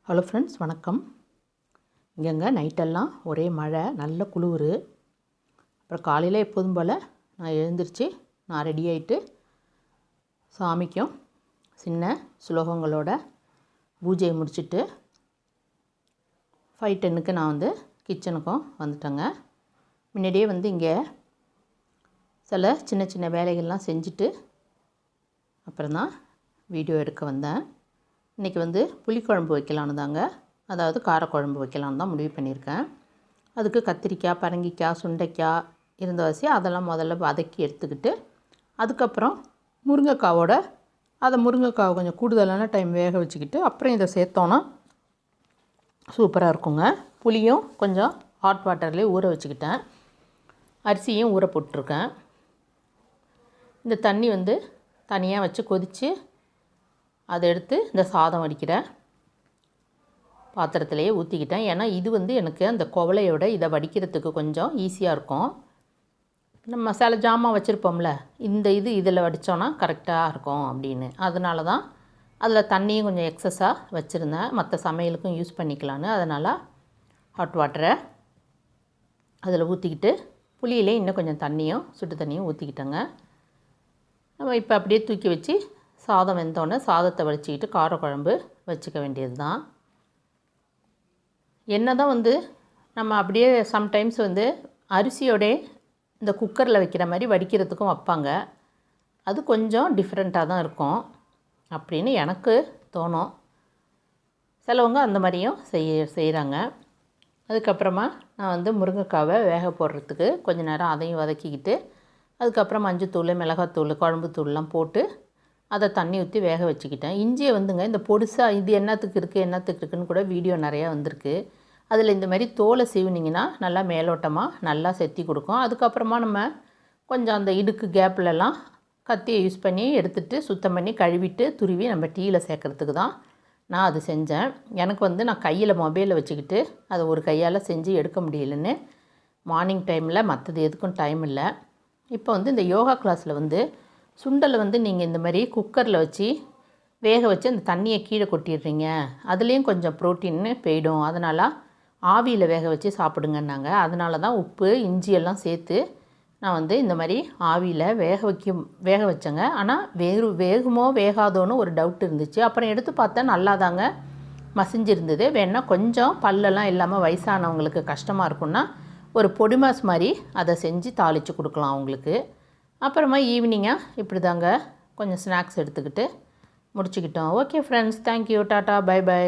Hello friends, வணக்கம். இங்கேங்க நைட்டெல்லாம் ஒரே மழை, நல்ல குளிர். அப்புறம் காலையில் எப்போதும் போல் நான் எழுந்திரிச்சு நான் ரெடி ஆகிட்டு சாமிக்கும் சின்ன சுலோகங்களோட பூஜையை முடிச்சுட்டு 5:10க்கு நான் கிச்சனுக்கும் வந்துட்டேங்க. முன்னாடியே இங்கே சில சின்ன சின்ன வேலைகள்லாம் அப்புறம் தான் வீடியோ எடுக்க வந்தேன். இன்றைக்கி புளிக்குழம்பு வைக்கலான்னு தாங்க, அதாவது காரக்குழம்பு வைக்கலான்னு தான் முடிவு பண்ணியிருக்கேன். அதுக்கு கத்திரிக்காய், பரங்கிக்காய், சுண்டைக்காய் இருந்தவாசி அதெல்லாம் முதல்ல வதக்கி எடுத்துக்கிட்டு, அதுக்கப்புறம் முருங்கைக்காவை கொஞ்சம் கூடுதலான டைம் வேக வச்சுக்கிட்டு அப்புறம் இதை சேர்த்தோன்னா சூப்பராக இருக்குங்க. புளியும் கொஞ்சம் ஹாட் வாட்டர்லேயே ஊற வச்சுக்கிட்டேன், அரிசியும் ஊற போட்டிருக்கேன். இந்த தண்ணி தனியாக வச்சு கொதித்து அதை எடுத்து இந்த சாதம் வடிக்கிற பாத்திரத்திலையே ஊற்றிக்கிட்டேன். ஏன்னா இது எனக்கு அந்த குவளையோட இதை வடிக்கிறதுக்கு கொஞ்சம் ஈஸியாக இருக்கும். நம்ம சில ஜாமான் வச்சுருப்போம்ல, இதில் வடித்தோன்னா கரெக்டாக இருக்கும் அப்படின்னு. அதனால தான் அதில் தண்ணியும் கொஞ்சம் எக்ஸஸாக வச்சுருந்தேன், மற்ற சமையலுக்கும் யூஸ் பண்ணிக்கலான்னு. அதனால் ஹாட் வாட்டரை அதில் ஊற்றிக்கிட்டு புளியிலே இன்னும் கொஞ்சம் சுடு தண்ணியும் ஊற்றிக்கிட்டேங்க. நம்ம இப்போ அப்படியே தூக்கி வச்சு சாதம் வெந்தோடனே சாதத்தை வடிச்சிக்கிட்டு காரக்குழம்பு வச்சுக்க வேண்டியது தான். என்ன தான் நம்ம அப்படியே சம்டைம்ஸ் அரிசியோடே இந்த குக்கரில் வைக்கிற மாதிரி வடிக்கிறதுக்கும் வைப்பாங்க. அது கொஞ்சம் டிஃப்ரெண்ட்டாக தான் இருக்கும் அப்படின்னு எனக்கு தோணும். சிலவங்க அந்த மாதிரியும் செய்கிறாங்க. அதுக்கப்புறமா நான் முருங்கைக்காவை வேக போடுறதுக்கு கொஞ்சம் நேரம் அதையும் வதக்கிக்கிட்டு, அதுக்கப்புறம் மஞ்சத்தூள், மிளகாத்தூள், குழம்புத்தூள்லாம் போட்டு அதை தண்ணி ஊற்றி வேக வச்சுக்கிட்டேன். இஞ்சியை இந்த பொடிசாக இது என்னத்துக்கு இருக்குதுன்னு கூட வீடியோ நிறையா வந்திருக்கு. அதில் இந்த மாதிரி தோலை சீவுனிங்கன்னா நல்லா மேலோட்டமாக நல்லா செத்தி கொடுக்கும். அதுக்கப்புறமா நம்ம கொஞ்சம் அந்த இடுக்கு கேப்லலாம் கத்தியை யூஸ் பண்ணி எடுத்துகிட்டு சுத்தம் பண்ணி கழுவிட்டு துருவி நம்ம டீயில் சேர்க்குறதுக்கு தான் நான் அது செஞ்சேன். எனக்கு நான் கையில் மொபைலை வச்சுக்கிட்டு அதை ஒரு கையால் செஞ்சு எடுக்க முடியலன்னு மார்னிங் டைமில் மற்றது எதுக்கும் டைம் இல்லை. இப்போ இந்த யோகா கிளாஸில் சுண்டலை நீங்கள் இந்த மாதிரி குக்கரில் வச்சு வேக வச்சு அந்த தண்ணியை கீழே கொட்டிடுறீங்க, அதுலேயும் கொஞ்சம் ப்ரோட்டீன்னு போயிடும், அதனால் ஆவியில் வேக வச்சு சாப்பிடுங்கன்னாங்க. அதனால தான் உப்பு இஞ்சியெல்லாம் சேர்த்து நான் இந்த மாதிரி ஆவியில் வேக வச்சேங்க. ஆனால் வேகுமோ வேகாதோன்னு ஒரு டவுட் இருந்துச்சு. அப்புறம் எடுத்து பார்த்தா நல்லா தாங்க மசிஞ்சிருந்தது. வேணால் கொஞ்சம் பல்லெல்லாம் இல்லாமல் வயசானவங்களுக்கு கஷ்டமாக இருக்குன்னா ஒரு பொடிமாஸ் மாதிரி அதை செஞ்சு தாளித்து கொடுக்கலாம் அவங்களுக்கு. அப்புறமா ஈவினிங்காக இப்படி தாங்க கொஞ்சம் ஸ்நாக்ஸ் எடுத்துக்கிட்டு முடிச்சுக்கிட்டோம். Okay friends, thank you, tata, bye by.